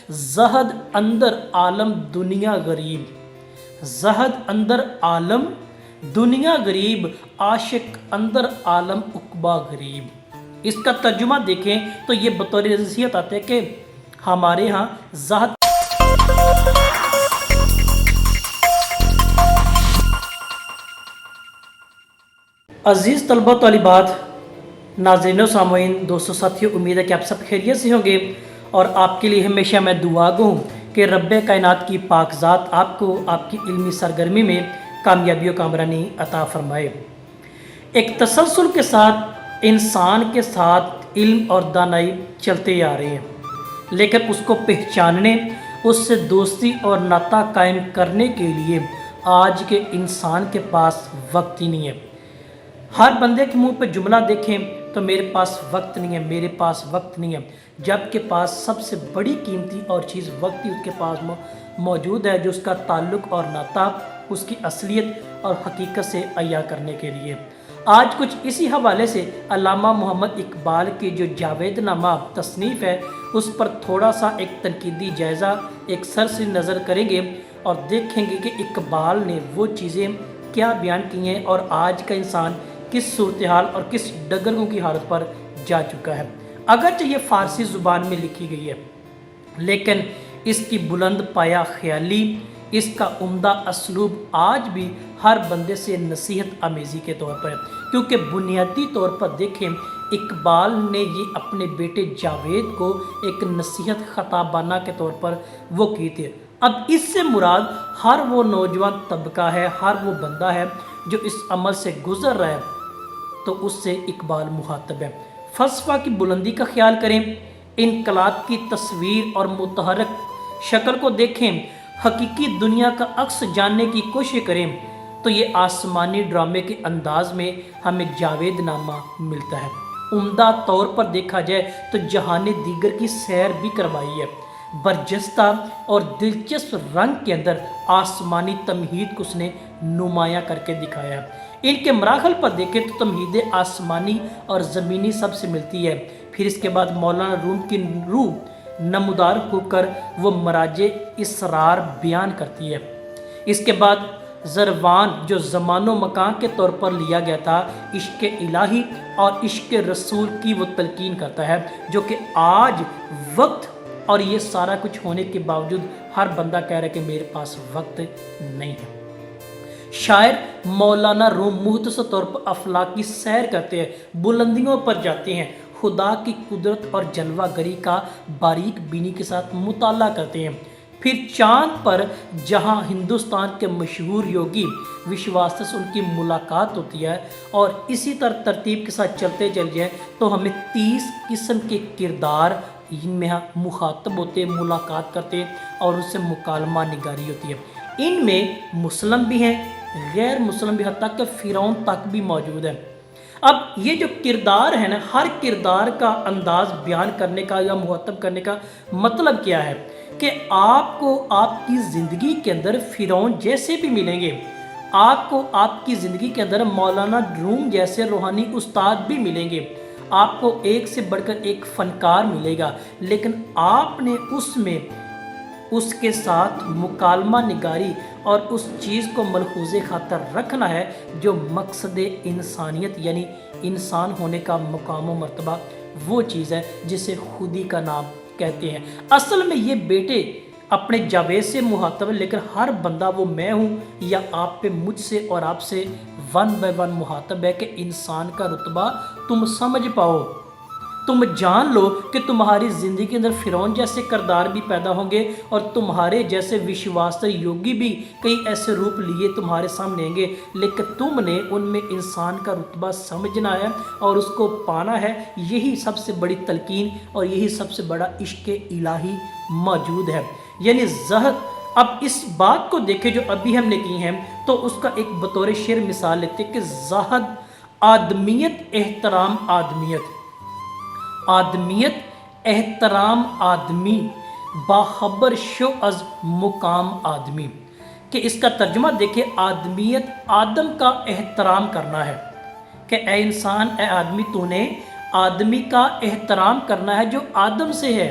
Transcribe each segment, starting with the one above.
زہد اندر عالم دنیا غریب، زہد اندر عالم دنیا غریب، عاشق اندر عالم عقبہ غریب۔ اس کا ترجمہ دیکھیں تو یہ بطور نصیحت آتا ہے کہ ہمارے ہاں زہد عزیز طلبہ طالبات، ناظرین و سامعین، دوستو ساتھیو، امید ہے کہ آپ سب خیریت سے ہوں گے اور آپ کے لیے ہمیشہ میں دعا گو ہوں کہ رب کائنات کی پاک ذات آپ کو آپ کی علمی سرگرمی میں کامیابی و کامرانی عطا فرمائے۔ ایک تسلسل کے ساتھ انسان کے ساتھ علم اور دانائی چلتے آ رہے ہیں، لیکن اس کو پہچاننے، اس سے دوستی اور ناطہ قائم کرنے کے لیے آج کے انسان کے پاس وقت ہی نہیں ہے۔ ہر بندے کے منہ پہ جملہ دیکھیں تو میرے پاس وقت نہیں ہے، میرے پاس وقت نہیں ہے، جبکہ پاس سب سے بڑی قیمتی اور چیز وقت ہی اس کے پاس موجود ہے، جو اس کا تعلق اور ناطہ اس کی اصلیت اور حقیقت سے عیاں کرنے کے لیے۔ آج کچھ اسی حوالے سے علامہ محمد اقبال کی جو جاوید نامہ تصنیف ہے، اس پر تھوڑا سا ایک تنقیدی جائزہ، ایک سرسری نظر کریں گے اور دیکھیں گے کہ اقبال نے وہ چیزیں کیا بیان کی ہیں اور آج کا انسان کس صورتحال اور کس ڈگرگوں کی حالت پر جا چکا ہے۔ اگرچہ یہ فارسی زبان میں لکھی گئی ہے، لیکن اس کی بلند پایہ خیالی، اس کا عمدہ اسلوب آج بھی ہر بندے سے نصیحت آمیزی کے طور پر ہے، کیونکہ بنیادی طور پر دیکھیں اقبال نے یہ اپنے بیٹے جاوید کو ایک نصیحت خطابانہ کے طور پر وہ کی تھی۔ اب اس سے مراد ہر وہ نوجوان طبقہ ہے، ہر وہ بندہ ہے جو اس عمل سے گزر رہا ہے، تو اس سے اقبال مخاطب ہے۔ فلسفہ کی بلندی کا خیال کریں، انقلاب کی تصویر اور متحرک شکل کو دیکھیں، حقیقی دنیا کا عکس جاننے کی کوشش کریں تو یہ آسمانی ڈرامے کے انداز میں ہمیں جاوید نامہ ملتا ہے۔ عمدہ طور پر دیکھا جائے تو جہان دیگر کی سیر بھی کروائی ہے، برجستہ اور دلچسپ رنگ کے اندر آسمانی تمہید کو اس نے نمایاں کر کے دکھایا ہے۔ ان کے مراحل پر دیکھیں تو تمہید آسمانی اور زمینی سب سے ملتی ہے، پھر اس کے بعد مولانا روم کی روح نمودار ہو کر وہ مراج اسرار بیان کرتی ہے۔ اس کے بعد زروان جو زمان و مکان کے طور پر لیا گیا تھا، عشق الہی اور عشق رسول کی وہ تلقین کرتا ہے، جو کہ آج وقت اور یہ سارا کچھ ہونے کے باوجود ہر بندہ کہہ رہا ہے کہ میرے پاس وقت نہیں ہے۔ شاعر مولانا روم مختصر طور پر افلاکی سیر کرتے ہیں، بلندیوں پر جاتے ہیں، خدا کی قدرت اور جلوہ گری کا باریک بینی کے ساتھ مطالعہ کرتے ہیں، پھر چاند پر جہاں ہندوستان کے مشہور یوگی وشواستا سے ان کی ملاقات ہوتی ہے، اور اسی طرح ترتیب کے ساتھ چلتے چل جائیں تو ہمیں 30 قسم کے کردار ان میں مخاطب ہوتے، ملاقات کرتے اور ان سے مکالمہ نگاری ہوتی ہے۔ ان میں مسلم بھی ہیں، غیر مسلم بھی، حتیٰ کہ فرعون تک بھی موجود ہے۔ اب یہ جو کردار ہے نا، ہر کردار کا انداز بیان کرنے کا یا مخاطب کرنے کا مطلب کیا ہے کہ آپ کو آپ کی زندگی کے اندر فرعون جیسے بھی ملیں گے، آپ کو آپ کی زندگی کے اندر مولانا روم جیسے روحانی استاد بھی ملیں گے، آپ کو ایک سے بڑھ کر ایک فنکار ملے گا، لیکن آپ نے اس میں اس کے ساتھ مکالمہ نگاری اور اس چیز کو ملحوظ خاطر رکھنا ہے جو مقصد انسانیت یعنی انسان ہونے کا مقام و مرتبہ وہ چیز ہے جسے خودی کا نام کہتے ہیں۔ اصل میں یہ بیٹے اپنے جاوید سے مخاطب ہے، لیکن ہر بندہ وہ میں ہوں یا آپ پہ مجھ سے اور آپ سے ون بائی ون مخاطب ہے کہ انسان کا رتبہ تم سمجھ پاؤ، تم جان لو کہ تمہاری زندگی کے اندر فرعون جیسے کردار بھی پیدا ہوں گے اور تمہارے جیسے وشواستا یوگی بھی کئی ایسے روپ لیے تمہارے سامنے آئیں گے، لیکن تم نے ان میں انسان کا رتبہ سمجھنا ہے اور اس کو پانا ہے۔ یہی سب سے بڑی تلقین اور یہی سب سے بڑا عشق الہی موجود ہے، یعنی زہد۔ اب اس بات کو دیکھیں جو ابھی ہم نے کی ہیں تو اس کا ایک بطور شعر مثال لیتے کہ زہد آدمیت احترام آدمیت، آدمیت احترام آدمی، باخبر شو از مقام آدمی، کہ اس کا ترجمہ دیکھیں آدمیت آدم کا احترام کرنا ہے کہ اے انسان، اے آدمی، تو نے آدمی کا احترام کرنا ہے جو آدم سے ہے،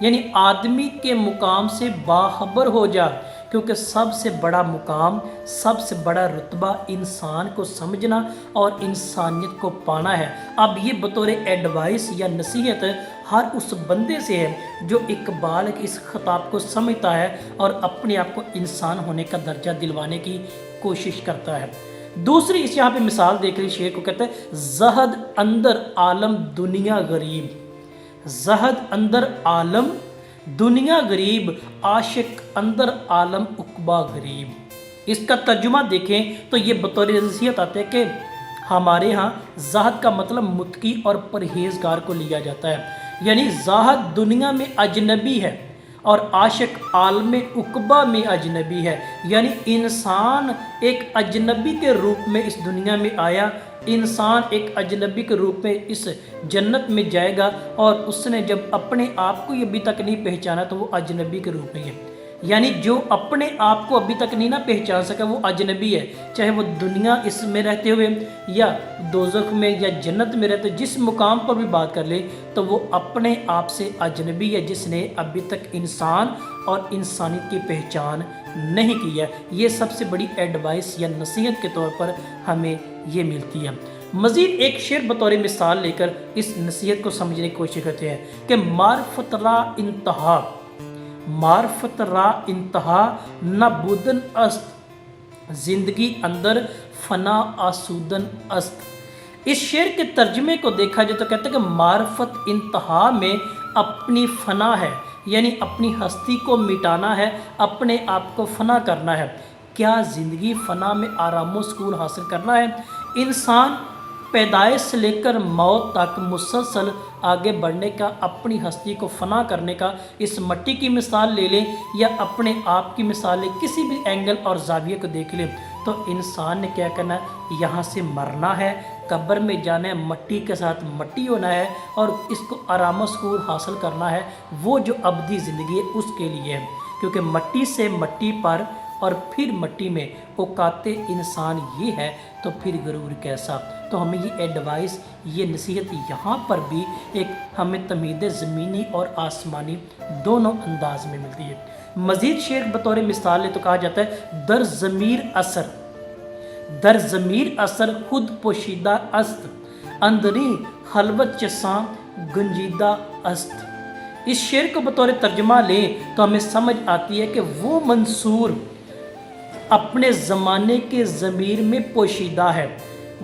यानी आदमी के मुकाम से बाखबर हो जा, क्योंकि सबसे बड़ा मुकाम, सबसे बड़ा रुतबा इंसान को समझना और इंसानियत को पाना है। अब ये बतौर एडवाइस या नसीहत हर उस बंदे से है जो इकबाल के इस खिताब को समझता है और अपने आप को इंसान होने का दर्जा दिलवाने की कोशिश करता है। दूसरी इस यहाँ पे मिसाल देख रही शेर को कहते हैं, जहद अंदर आलम दुनिया गरीब, जहद अंदर आलम दुनिया गरीब, आशिक अंदर आलम उकबा गरीब। इसका तर्जुमा देखें तो ये बतौर नसीहत आते हैं कि हमारे यहाँ ज़ाहद का मतलब मुत्की और परहेज़गार को लिया जाता है, यानी ज़ाहद दुनिया में अजनबी है और आशिक आलम उकबा में अजनबी है, यानी इंसान एक अजनबी के रूप में इस दुनिया में आया, इंसान एक अजनबी के रूप में इस जन्नत में जाएगा और उसने जब अपने आप को अभी तक नहीं पहचाना तो वो अजनबी के रूप में है। यानी जो अपने आप को अभी तक नहीं ना पहचान सका वो अजनबी है, चाहे वो दुनिया इसमें रहते हुए या दोज़ख में या जन्नत में रहते, जिस मुकाम पर भी बात कर ले तो वो अपने आप से अजनबी है जिसने अभी तक इंसान और इंसानियत की पहचान नहीं की है। ये सबसे बड़ी एडवाइस या नसीहत के तौर पर हमें ये मिलती है। मज़ीद एक शेर बतौर मिसाल लेकर इस नसीहत को समझने की कोशिश करते हैं कि मार्फत रा इंतहा, मार्फत रा इंतहा न बुदन अस्त, जिंदगी अंदर फना आसूदन अस्त। इस शेर के तर्जमे को देखा जाए तो कहते हैं कि मार्फत इंतहा में अपनी फना है, यानी अपनी हस्ती को मिटाना है, अपने आप को फना करना है। क्या ज़िंदगी फ़ना में आराम व सुकून हासिल करना है? इंसान पैदाइश से लेकर मौत तक मुसलसल आगे बढ़ने का, अपनी हस्ती को फना करने का, इस मिट्टी की मिसाल ले लें या अपने आप की मिसाल लें, किसी भी एंगल और जाविये को देख लें तो इंसान ने क्या करना है, यहाँ से मरना है, कब्र में जाना है, मट्टी के साथ मट्टी होना है और इसको आराम सुकून हासिल करना है। वो जो अबदी ज़िंदगी है उसके लिए है, क्योंकि मट्टी से मट्टी पर और फिर मट्टी में औकाते इंसान ये है तो फिर गरूर कैसा। तो हमें ये एडवाइस, ये नसीहत यहाँ पर भी एक हमें तमीद ज़मीनी और आसमानी दोनों अंदाज में मिलती है। मज़ीद शेर बतौर मिसाल ले तो कहा जाता है, दर ज़मीर असर, दर ज़मीर असर खुद पोशीदा अस्त, अंदरी खलवत चसा गंजीदा अस्त। इस शेर को बतौर तर्जमा लें तो हमें समझ आती है कि वो मंसूर अपने ज़माने के ज़मीर में पोशीदा है,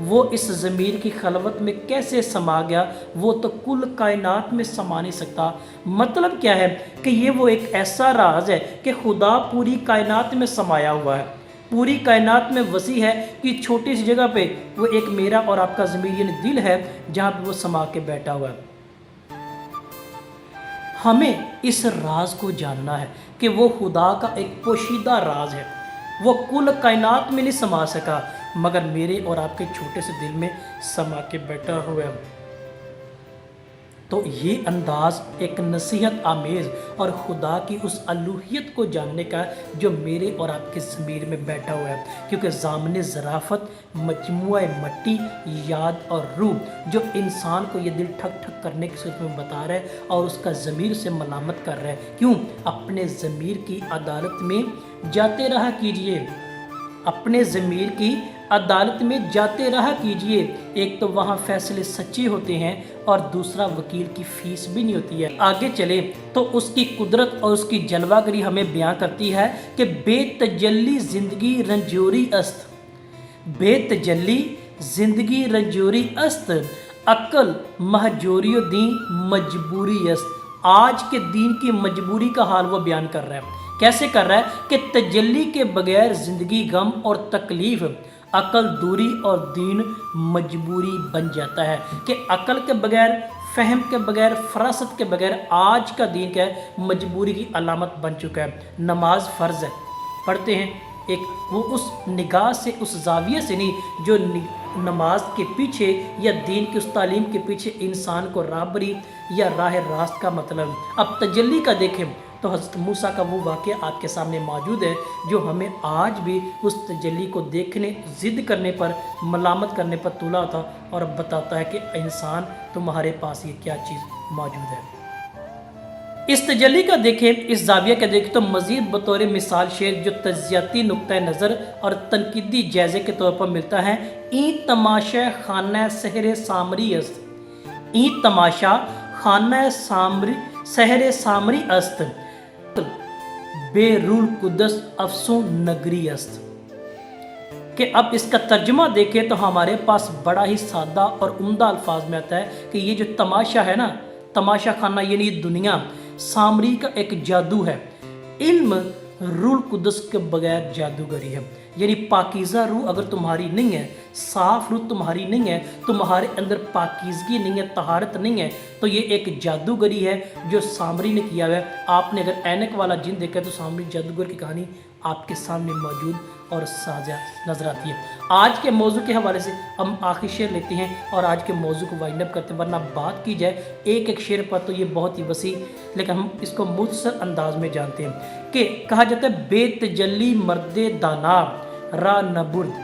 वो इस ज़मीर की खलवत में कैसे समा गया, वो तो कुल कायनात में समा नहीं सकता। मतलब क्या है कि ये वो एक ऐसा राज है कि खुदा पूरी कायनात में समाया हुआ है, पूरी कायनात में वसी है कि छोटी सी जगह पे वो एक मेरा और आपका ज़मीर यानी दिल है जहाँ पे वो समा के बैठा हुआ है। हमें इस राज को जानना है कि वो खुदा का एक पोशीदा राज है, वो कुल कायनात में नहीं समा सका मगर मेरे और आपके छोटे से दिल में समा के बैठा हुआ है। तो ये अंदाज़ एक नसीहत आमेज़ और खुदा की उस अलूहियत को जानने का जो मेरे और आपके ज़मीर में बैठा हुआ है, क्योंकि ज़ामने ज़राफ़त मजमुआ मट्टी याद और रूह जो इंसान को ये दिल ठक ठक करने की सूरत में बता रहा है और उसका ज़मीर से मलामत कर रहा है। क्यों? अपने ज़मीर की अदालत में जाते रहा कीजिए, अपने ज़मीर की अदालत में जाते रहा कीजिए। एक तो वहाँ फैसले सच्चे होते हैं और दूसरा वकील की फ़ीस भी नहीं होती है। आगे चले तो उसकी कुदरत और उसकी जलवागरी हमें बयां करती है कि बेतजल्ली ज़िंदगी रंजोरी अस्त, बेतजल्ली ज़िंदगी रंजोरी अस्त, अक्ल महजोरियो दी मजबूरी अस्त। आज के दीन की मजबूरी का हाल वो बयान कर रहा है। कैसे कर रहा है कि तजल्ली के बगैर ज़िंदगी गम और तकलीफ़, अकल दूरी और दीन मजबूरी बन जाता है कि अकल के बगैर, फ़हम के बगैर, फ़रासत के बगैर आज का दीन क्या है, मजबूरी की अलामत बन चुका है। नमाज फ़र्ज़ है, पढ़ते हैं, एक वो उस निगाह से, उस जाविये से नहीं जो नमाज के पीछे या दीन की उस तालीम के पीछे इंसान को राहबरी या राह रास्त का मतलब। अब तजल्ली का देखें तो हज़रत मूसा का वो वाक़या आपके सामने मौजूद है जो हमें आज भी उस तजल्ली को देखने, ज़िद करने पर, मलामत करने पर तुला होता और अब बताता है कि इंसान तुम्हारे पास ये क्या चीज़ मौजूद है। इस तजल्ली का देखें, इस जाविया का देखें तो मज़ीद बतौर मिसाल शेर जो तजियाती नुक्ता नज़र और तनकीदी जायज़े के तौर पर मिलता है। ई तमाशा खाना सहर सामरी अस्त, ई तमाशा खाना सामरी सहर सामरी अस्त, बेरुल कुदस अफसों नगरी अस्त। कि अब इसका तर्जुमा देखें तो हमारे पास बड़ा ही सादा और उम्दा अल्फाज में आता है कि ये जो तमाशा है ना, तमाशा खाना यानी दुनिया सामरी का एक जादू है। इल्म रूल कुदस के बगैर जादूगरी है, यानी पाकीज़ा रूह अगर तुम्हारी नहीं है, साफ़ रूह तुम्हारी नहीं है, तुम्हारे अंदर पाकीज़गी नहीं है, तहारत नहीं है, तो ये एक जादूगरी है जो सामरी ने किया हुआ है। आपने अगर ऐनक वाला जिन देखा तो सामरी जादूगर की कहानी आपके सामने मौजूद और साझा नज़र आती है। आज के मौजू के हवाले से हम आखिरी शेर लेते हैं और आज के मौजू को वाइंड अप करते हैं, वरना बात की जाए एक एक शेर पर तो ये बहुत ही वसी, लेकिन हम इसको मुख्तसर अंदाज में जानते हैं कि कहा जाता है बेतजल्ली मर्दे दाना रा नबुर्द,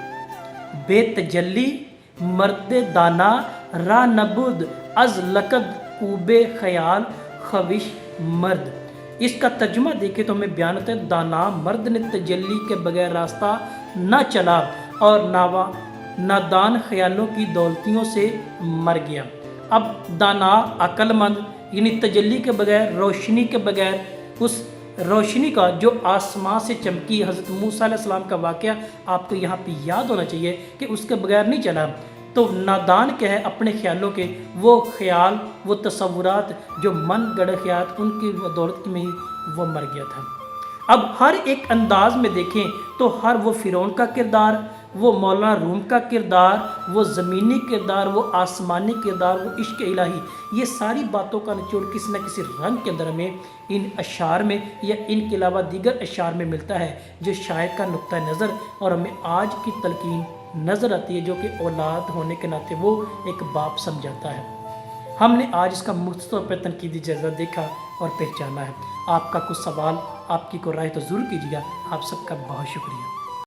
बेतजल्ली मर्दे दाना रा नबुर्द अज लकद कूबे ख्याल खविश मर्द। इसका तर्जुमा देखें तो हमें बयान होता है दाना मर्द ने तजल्ली के बगैर रास्ता न चला और नादान ख्यालों की दौलतियों से मर गया। अब दाना अक्लमंद यानी तजल्ली के बगैर, रोशनी के बगैर, उस रोशनी का जो आसमां से चमकी हज़रत मूसा अलैहिस्सलाम का वाक़या आपको यहाँ पे याद होना चाहिए कि उसके बगैर नहीं चला। तो नादान क्या है, अपने ख्यालों के वो ख्याल, वो तसव्वुरात जो मन गढ़ ख्याल, उनकी दौलत में ही वो मर गया था। अब हर एक अंदाज में देखें तो हर वो फ़िरौन का किरदार, वो मौलाना रूम का किरदार, वो ज़मीनी किरदार, वो आसमानी किरदार, वो इश्क इलाही, ये सारी बातों का निचोड़ किसी न किसी रंग के अंदर हमें इन अशार में या इनके अलावा दीगर अशार में मिलता है, जो शायर का नुक्ता नज़र और हमें आज की तलकीन नज़र आती है, जो कि औलाद होने के नाते वो एक बाप समझाता है। हमने आज इसका मुख्तसर तौर पर तनकीदी जायज़ा देखा और पहचाना है। आपका कुछ सवाल, आपकी कोई राय तो ज़रूर कीजिएगा। आप सबका बहुत शुक्रिया।